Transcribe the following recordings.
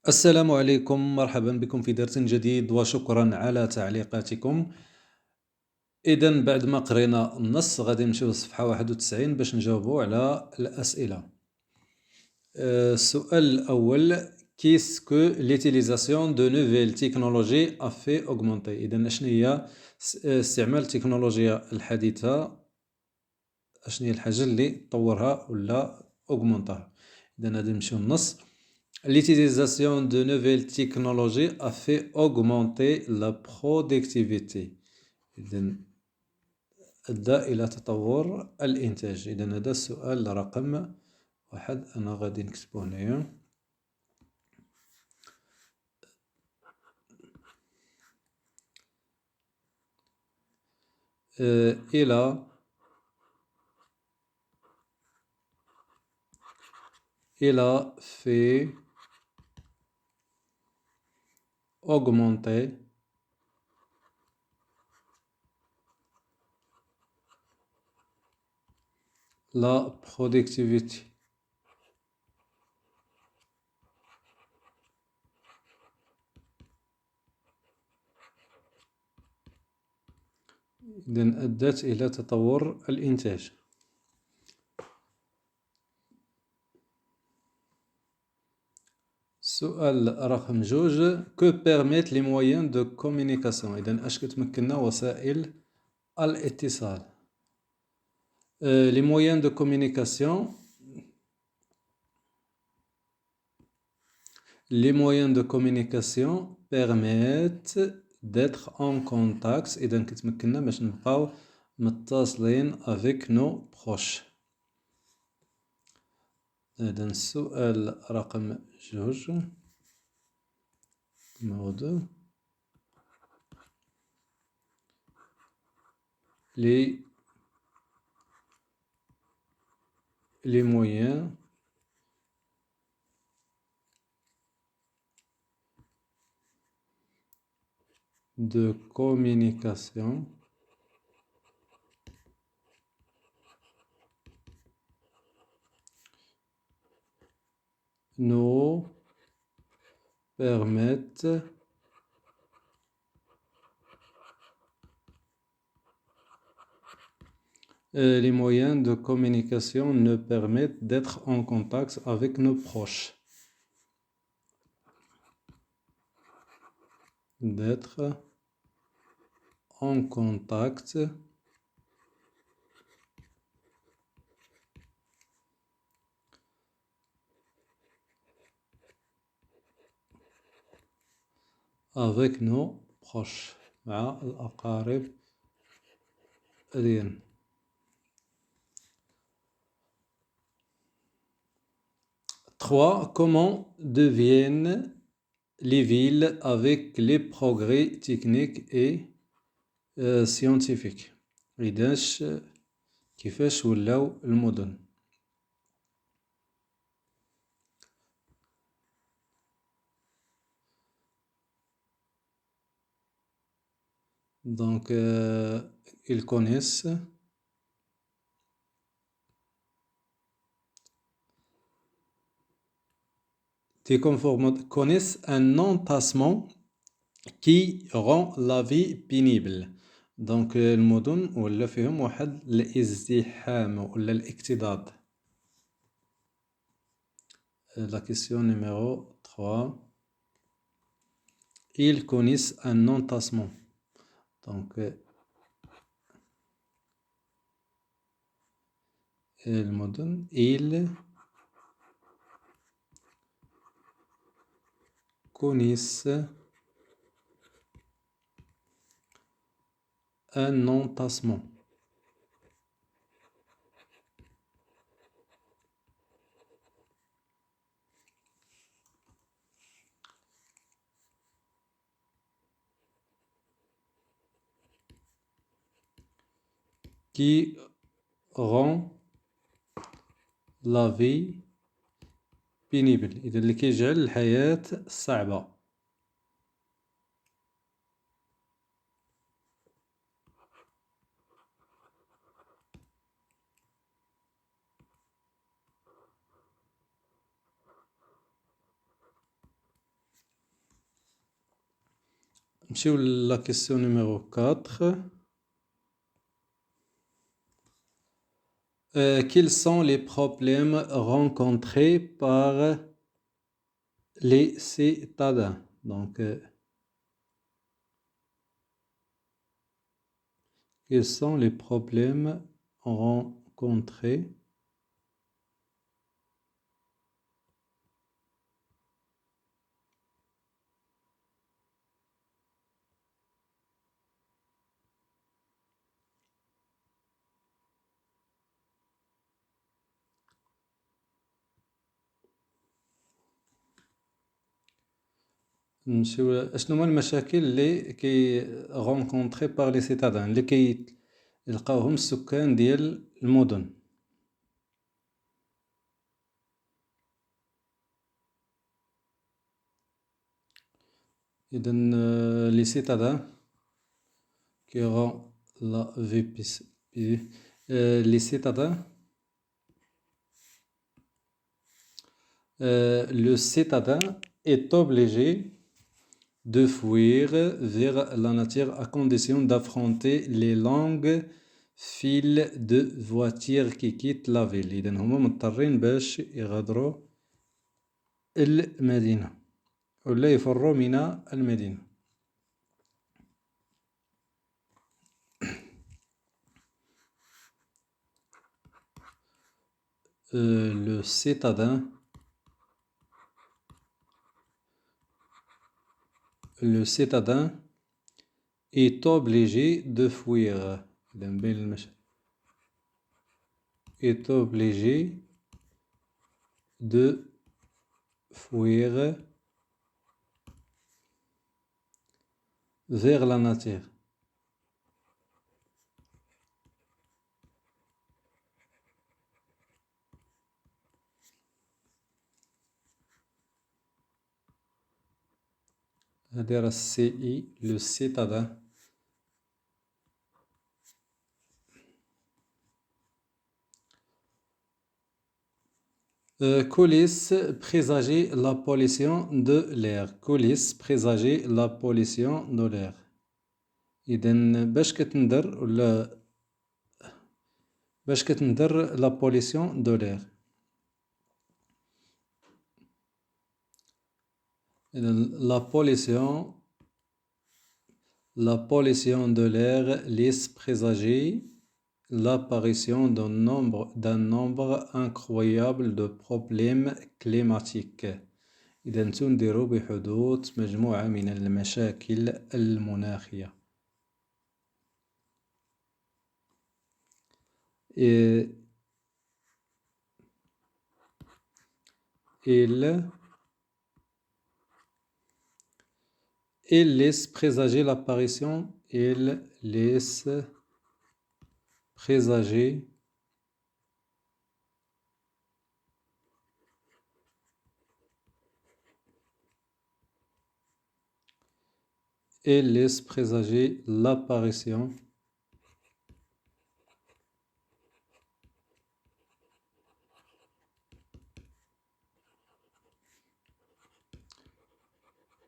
السلام عليكم، مرحبا بكم في درس جديد وشكرا على تعليقاتكم. إذا بعد ما قرينا النص غادي نمشيو للصفحة 91 باش نجاوبوا على الأسئلة. السؤال الأول: Qu'est-ce que l'utilisation de nouvelles technologies a fait augmenter؟ إذا شنو هي استعمال التكنولوجيا الحديثة، شنو هي الحاجة اللي طورها ولا augmenter؟ إذا غادي نمشيو للنص. L'utilisation de nouvelles technologies a fait augmenter la productivité. إذا أدى إلى تطور الإنتاج. إذا هذا السؤال رقم واحد، أنا غادي نكتبو هنايا. il a fait augmenter la productivité. إذا أدت إلى تطور الإنتاج. السؤال رقم جوج: Que permettent les moyens de communication؟ إذا أش كتمكننا وسائل الاتصال. Les moyens de communication. Les moyens de communication permettent d'être en contact. إذا كتمكننا باش نبقاو متصلين avec nos proches. إذا السؤال رقم جوج numéro 2: les moyens de communication nous permettent les moyens de communication nous permettent d'être en contact avec nos proches. D'être en contact avec nos proches. مع الأقارب ديالنا. 3. Comment deviennent les villes avec les progrès techniques et scientifiques؟ كيفاش ولاو المدن؟ Donc ils connaissent connaissent un entassement qui rend la vie pénible. Donc المدن ولا فيهم واحد الازدحام ولا الاكتظاظ. La question numéro 3: ils connaissent un entassement. Donc المدن ils connaissent un entassement qui rend la vie pénible. إذا اللي كيجعل الحياة صعبة. نمشيو لا question numéro 4. Quels sont les problèmes rencontrés par les citadins? Donc, quels sont les problèmes rencontrés نمشيو اشنو هما المشاكل اللي rencontrés par les citadins اللي يلقاوهم السكان ديال المدن. إذن les citadins qui rend la vie les citadins le citadin est obligé de fuir vers la nature à condition d'affronter les longues files de voitures qui quittent la ville. إذن هما مضطرين باش يغادروا المدينة ولا يفروا من المدينة. Le citadin est obligé de fuir. Est obligé de fuir vers la nature. C'est-à-dire le citadin. Coulisses présager la pollution de l'air. Coulisses présager la pollution de l'air. إذن باش كتندر ولا باش كتندر la pollution de l'air. La pollution de l'air laisse présager l'apparition d'un nombre incroyable de problèmes climatiques. إذن تنذر بحدوث مجموعة من المشاكل المناخية. Il laisse présager l'apparition. Il laisse présager l'apparition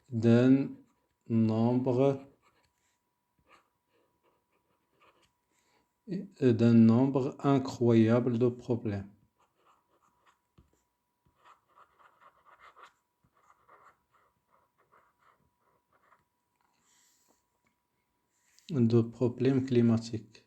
d'un nombre incroyable de problèmes. De problèmes climatiques.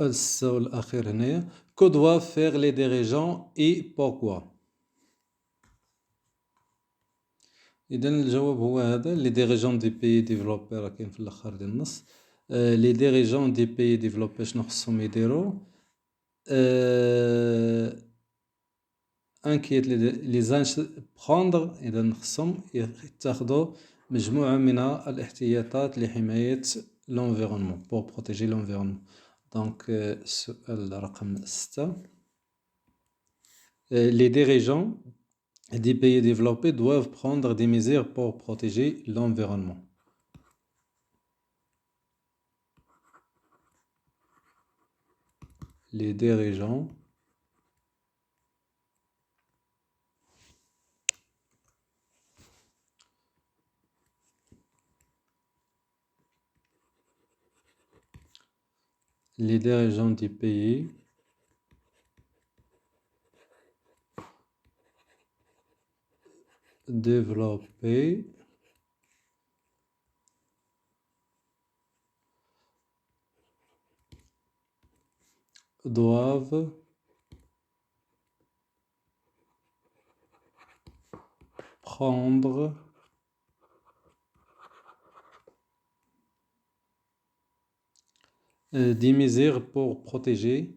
السؤال الأخير هنايا. Que doivent faire les dirigeants et pourquoi? إذن الجواب هو هذا. Les dirigeants des pays développés راه كاين في الآخر ديال النص. Les dirigeants des pays développés شنو خصهم يديروا؟ inquiète prendre إذا خصهم يتخذوا مجموعة من الاحتياطات لحماية l'environnement pour protéger l'environnement. Donc السؤال رقم 6. Les dirigeants des pays développés doivent prendre des mesures pour protéger l'environnement. Les dirigeants des pays développés doivent prendre des mesures pour protéger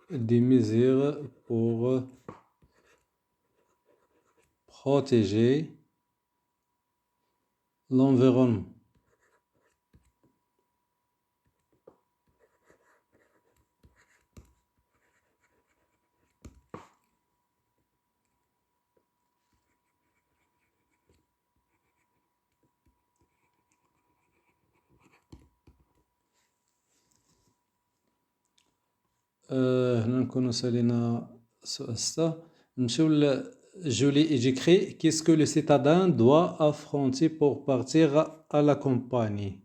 des mesures pour protéger l'environnement. هنا نكونوا سالينا السؤال 6. نمشيو Julie, j'écris qu'est-ce que le citadin doit affronter pour partir à la campagne.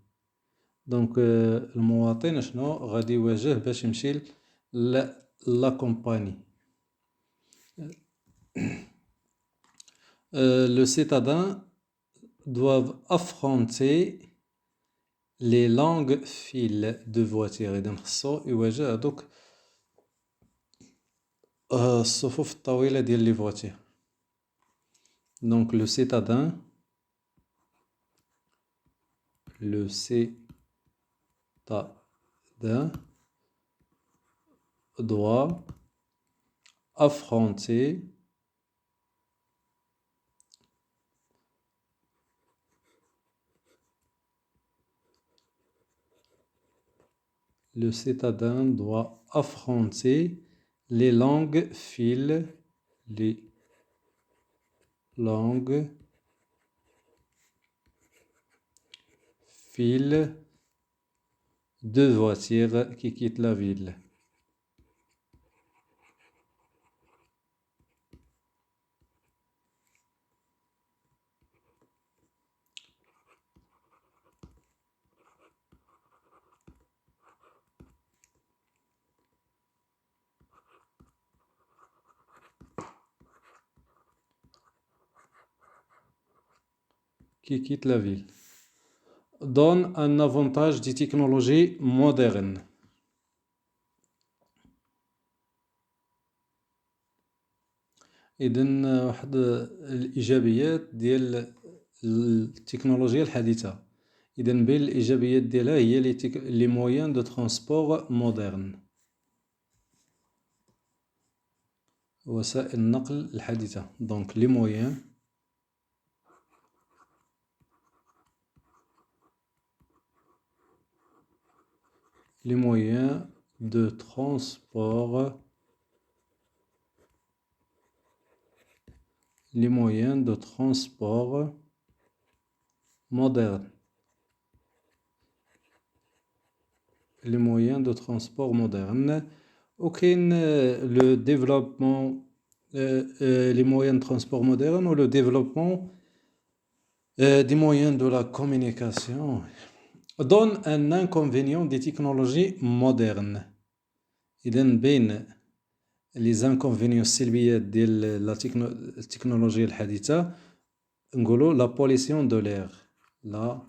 Donc المواطن شنو غادي يواجه باش يمشي لا campagne. Le citadin doit affronter les longues files de voitures. إذا خصو يواجه هذوك الصفوف الطويلة ديال لي فواتير. Donc le citadin doit affronter les longues files de voitures qui quittent la ville. Qui quittent la ville. Donne un avantage des technologies modernes. إذن واحد الإيجابيات ديال التكنولوجيا الحديثة. إذن بين الإيجابيات ديالها هي لي مويان دو ترونسبور مودرن. وسائل النقل الحديثة. دونك لي مويان de transport modernes. Les moyens de transport modernes. وكاين le développement les moyens de transport modernes ou le développement des moyens de la communication donne un inconvénient des technologies modernes. إذن بين les inconvénients السلبيات ديال التكنولوجيا الحديثة نقولوا la pollution de l'air. La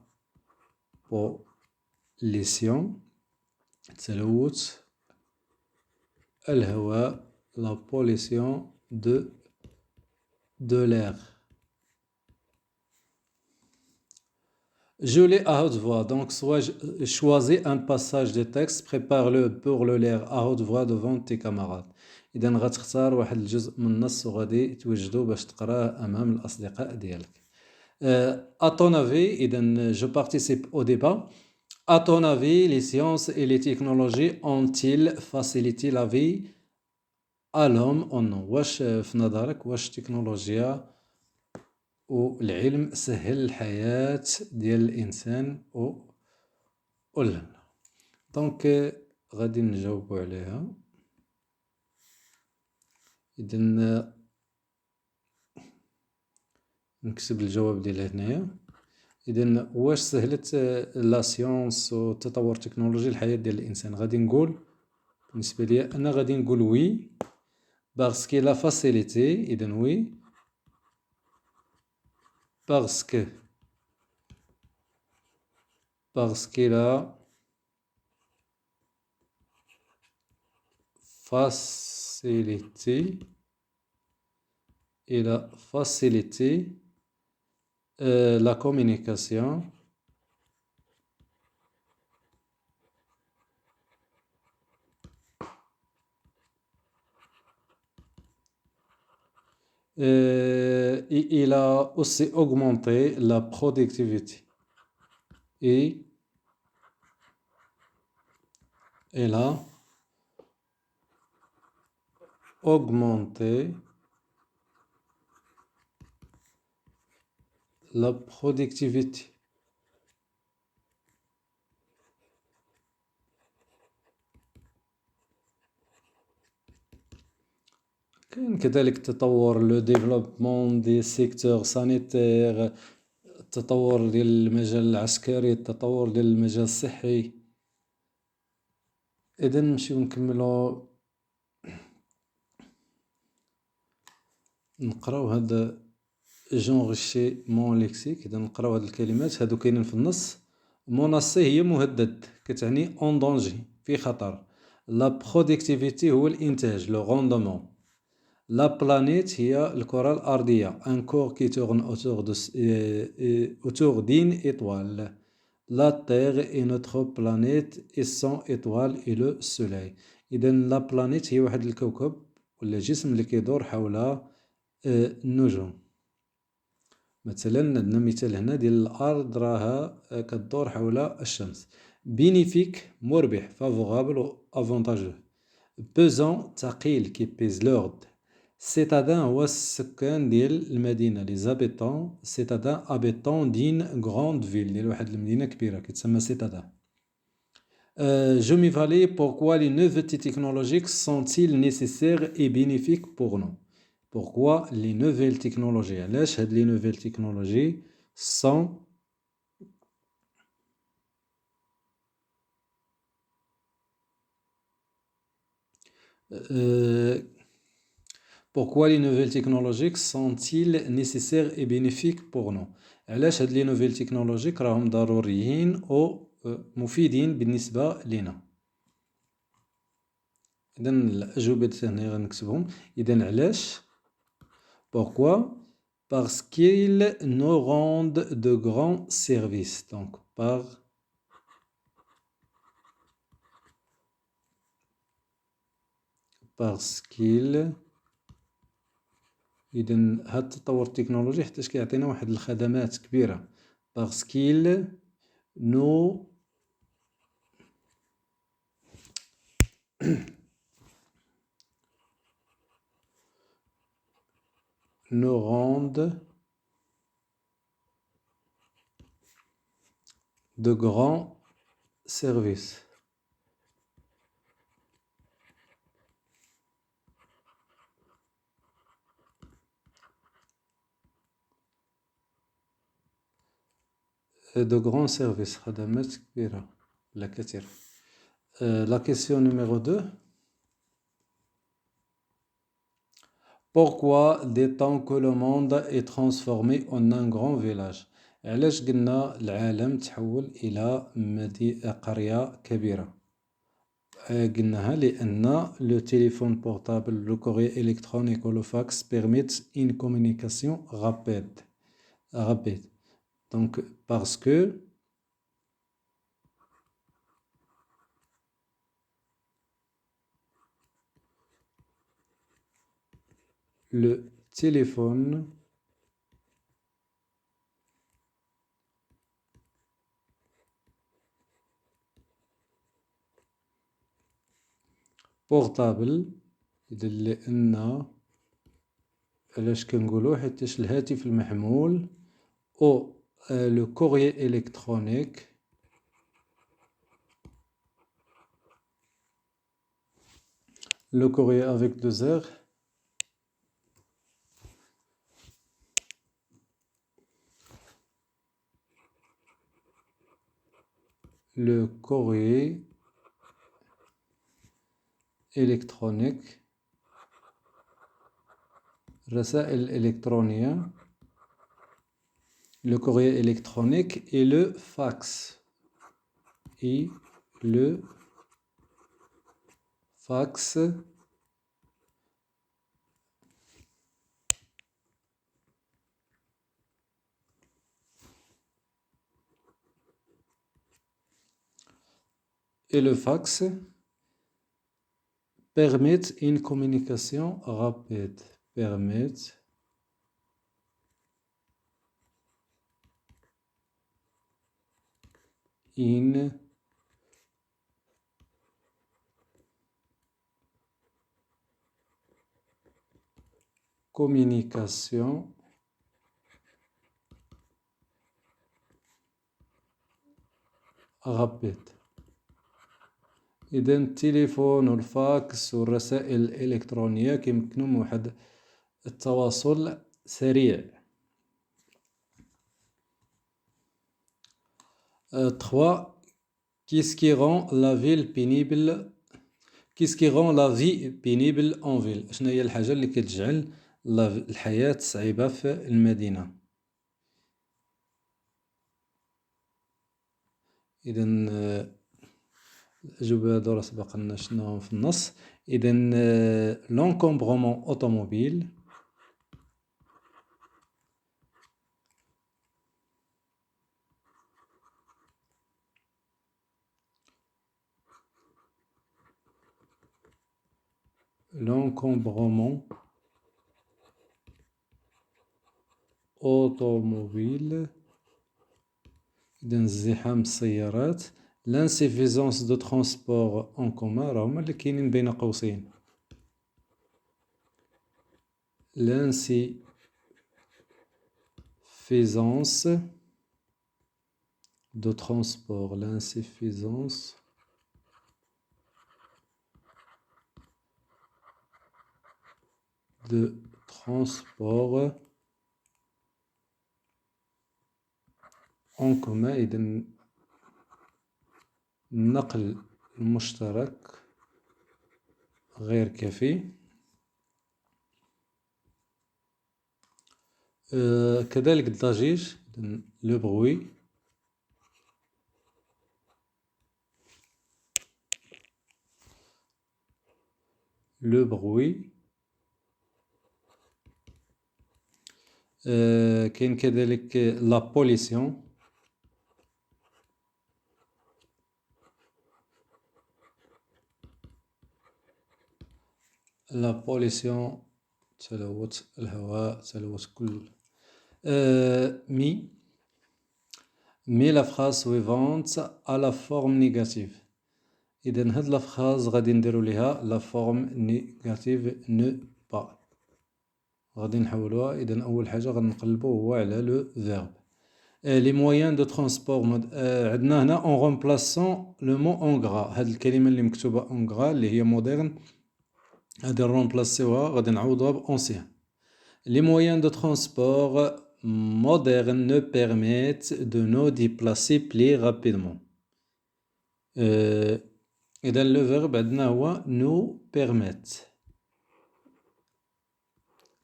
pollution تلوث الهواء. La pollution de l'air. Je lis à haute voix. Donc, choisis un passage de texte, prépare-le pour le lire à haute voix devant tes camarades. إذا غتختار واحد الجزء من النص وغادي توجدو باش تقراه أمام الأصدقاء ديالك. À ton avis, je participe au débat. À ton avis, les sciences et les technologies ont-ils facilité la vie à l'homme ou non؟ واش في نظرك واش التكنولوجيا والعلم سهل الحياة ديال الإنسان ولا لا؟ دونك غادي نجاوبو عليها. إذا نكتب الجواب ديال هنايا. إذا واش سهلت لا سيونس والتطور التكنولوجي الحياة ديال الإنسان؟ غادي نقول بالنسبة ليا أنا غادي نقول وي باسكو لا فاسيليتي. إذا وي باسكو لا facilité la communication et il a aussi augmenté la productivité et elle a augmenté la productivité. كاين كذلك تطور لو ديفلوبمون دي سيكتور سانيتير، التطور ديال المجال العسكري، التطور ديال المجال الصحي. إذا نمشيو نكملو نقراو هاد جونغشيمون ليكسيك. إذا نقراو هاد الكلمات هادو كاينين في النص. مناصي هي مهدد، كتعني اون دونجي، في خطر. لا برودكتيفيتي هو الإنتاج، لو روندومون. لا بلانيت هي الكرة الأرضية، ان كور كي تورن autour d'une étoile. La Terre est notre planète et son étoile est le soleil. إذا لا بلانيت هي واحد الكوكب ولا جسم اللي كيدور حول النجوم. مثلا عندنا مثال هنا ديال الأرض راها كدور حول الشمس. بينيفيك مربح، فافوغابل و افونتاجو. بيزون ثقيل، كي بيز لورد. سيتادان هو السكان ديال المدينة، لي زابيتون. سيتادان ابيتون دين غروند فيل، ديال واحد المدينة كبيرة كتسمى سيتادان. Je m'y valais, pourquoi les nouveautés technologiques sont-ils nécessaires et bénéfiques pour nous? Pourquoi les nouvelles technologies? علاش هاد les nouvelles technologies sont pourquoi les nouvelles technologiques sont-ils nécessaires et bénéfiques pour nous? علاش هاد les nouvelles technologiques راهم ضروريين أو مفيدين بالنسبة لنا؟ إذا الأجوبة هنا غنكتبهم. إذا علاش؟ Pourquoi? Parce qu'ils nous rendent de grands services. Donc, parce qu'ils. إذا هاد التطور التكنولوجي حتى كيعطينا واحد الخدمات كبيرة. Parce qu'ils nous rendent de grands services. De grands services. خدمات كبيرة لا كثير. La question numéro 2. Pourquoi dès temps que le monde est transformé en un grand village? علاش قلنا العالم تحول إلى قرية كبيرة؟ قلناها لأن le téléphone portable, le courrier électronique ou le fax permettent une communication rapide. Donc, parce que le téléphone portable. إذا لأن علاش كنقولو حيتاش الهاتف المحمول أو le courrier électronique le courrier avec deux R le courrier électronique الرسائل الإلكترونية le courrier électronique et le fax et le fax et le fax permettent une communication rapide. Permettent une communication rapide. إذا التليفون والفاكس والرسائل الإلكترونية كيمكنهم واحد التواصل سريع. 3. Qu'est-ce qui rend la ville pénible Qu'est-ce qui rend la vie pénible en ville شنو هي الحاجة اللي كتجعل الحياة صعيبة في المدينة؟ إذا الأجوبة هادو راه سبق لنا شفناهم في النص. إذا l'encombrement automobile automobile إذا ازدحام السيارات l'insuffisance de transport en commun راه هما اللي كاينين بين قوسين l'insuffisance de transport l'insuffisance de transport en commun إذا النقل المشترك غير كافي. كذلك الضجيج le bruit كاين كذلك la pollution تلوث الهواء تلوث كل مي la phrase suivante à la forme négative. إذا هاد لا phrase غادي نديرو ليها la forme négative ne pas غادي نحولوها. إذا أول حاجة غنقلبو هو على لو verbe les moyens de transport عندنا هنا en remplaçant le mot en gras. هاد الكلمة اللي مكتوبة en gras اللي هي moderne غادي نرومبلاسيوها غادي نعوضوها بأونسيان. Les moyens de transport modernes nous permettent de nous déplacer plus rapidement. إذا le verbe عندنا هو nous permettre.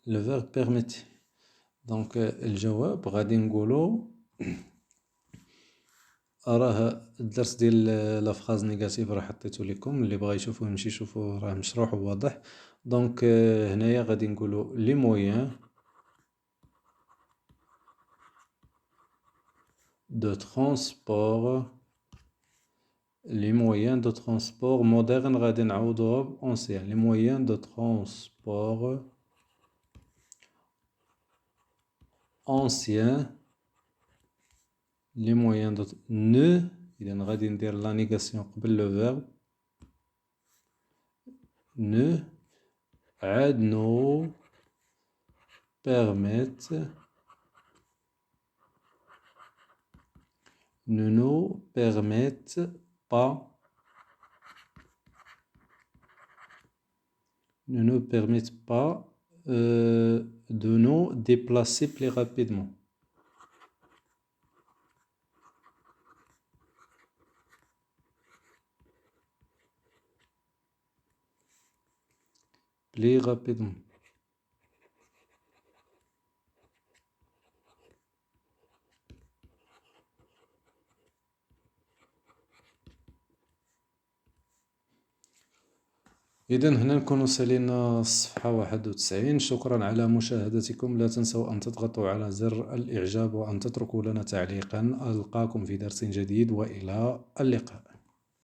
Le verbe permettre. Donc الجواب غادي نقولو راه الدرس ديال لا فراز نيجاتيف راه حطيتو لكم اللي بغا يشوفوه يمشي يشوفوه راه مشروح وواضح. دونك هنايا غادي نقولو لي مويان de transport les moyens de transport moderne غادي نعوضوها بأونسيان les moyens de transport ancien les moyens de ne إذا غادي ندير la négation قبل le verbe ne عاد nous permettent ne nous permettent pas ne nous permettent pas de nous déplacer plus rapidement. Plus rapidement. إذن هنا نكون وصلنا الصفحة 91. شكرا على مشاهدتكم. لا تنسوا أن تضغطوا على زر الإعجاب وأن تتركوا لنا تعليقا. ألقاكم في درس جديد وإلى اللقاء.